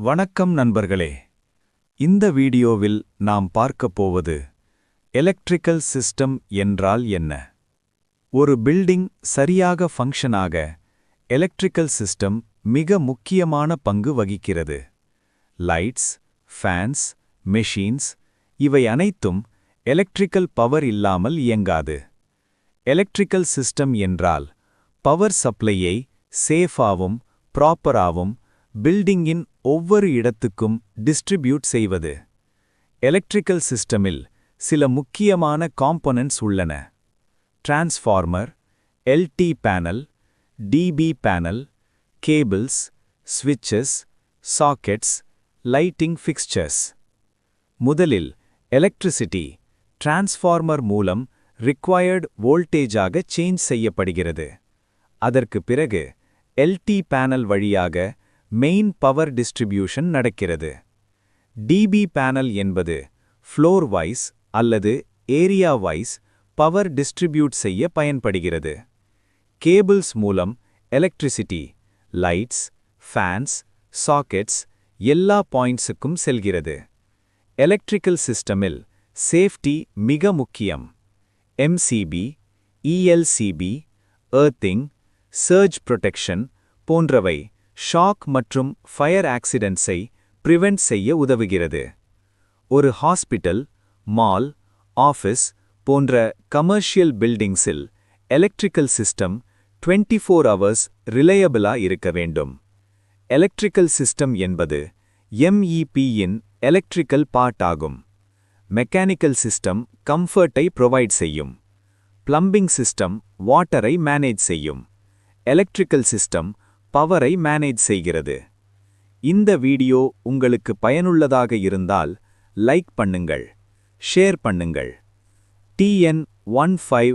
வணக்கம் நண்பர்களே. இந்த வீடியோவில் நாம் பார்க்கப் போவது எலக்ட்ரிக்கல் சிஸ்டம் என்றால் என்ன. ஒரு பில்டிங் சரியாக ஃபங்க்ஷனாக எலக்ட்ரிக்கல் சிஸ்டம் மிக முக்கியமான பங்கு வகிக்கிறது. லைட்ஸ், ஃபேன்ஸ், மெஷின்ஸ் இவை அனைத்தும் எலக்ட்ரிக்கல் பவர் இல்லாமல் இயங்காது. எலக்ட்ரிக்கல் சிஸ்டம் என்றால் பவர் சப்ளையை சேஃபாவும் ப்ராப்பராவும் பில்டிங்கின் ஒவ்வொரு இடத்துக்கும் டிஸ்ட்ரிபியூட் செய்வது. எலக்ட்ரிக்கல் சிஸ்டமில் சில முக்கியமான காம்போனன்ட்ஸ் உள்ளன. Transformer, LT panel, DP panel, cables, ஸ்விட்சஸ், சாக்கெட்ஸ், லைட்டிங் ஃபிக்ஸ்சர்ஸ். முதலில் எலக்ட்ரிசிட்டி டிரான்ஸ்ஃபார்மர் மூலம் ரிக்வயர்ட் வோல்டேஜாக சேஞ்ச் செய்யப்படுகிறது. அதற்கு பிறகு எல்டி பேனல் வழியாக மெயின் பவர் டிஸ்ட்ரிபியூஷன் நடக்கிறது. டிபி பேனல் என்பது ஃப்ளோர் வைஸ் அல்லது ஏரியா வைஸ் பவர் டிஸ்ட்ரிபியூட் செய்ய பயன்படுகிறது. கேபிள்ஸ் மூலம் எலக்ட்ரிசிட்டி லைட்ஸ், ஃபேன்ஸ், சாக்கெட்ஸ் எல்லா பாயிண்ட்ஸுக்கும் செல்கிறது. எலக்ட்ரிக்கல் சிஸ்டமில் சேஃப்டி மிக முக்கியம். MCB, ELCP, earthing, surge protection போன்றவை ஷாக் மற்றும் ஃபயர் ஆக்சிடென்ட்ஸை பிரிவென்ட் செய்ய உதவுகிறது. ஒரு ஹாஸ்பிட்டல், மால், ஆஃபீஸ் போன்ற கமர்ஷியல் பில்டிங்ஸில் எலக்ட்ரிக்கல் சிஸ்டம் 24 ஹவர்ஸ் ரிலையபிளா இருக்க வேண்டும். எலக்ட்ரிக்கல் சிஸ்டம் என்பது எம்இபியின் எலக்ட்ரிக்கல் பார்ட் ஆகும். மெக்கானிக்கல் சிஸ்டம் கம்ஃபர்ட்டை ப்ரொவைட் செய்யும். பிளம்பிங் சிஸ்டம் வாட்டரை மேனேஜ் செய்யும். எலக்ட்ரிக்கல் சிஸ்டம் பவரை மேனேஜ் செய்கிறது. இந்த வீடியோ உங்களுக்கு பயனுள்ளதாக இருந்தால் லைக் பண்ணுங்கள், ஷேர் பண்ணுங்கள். TN15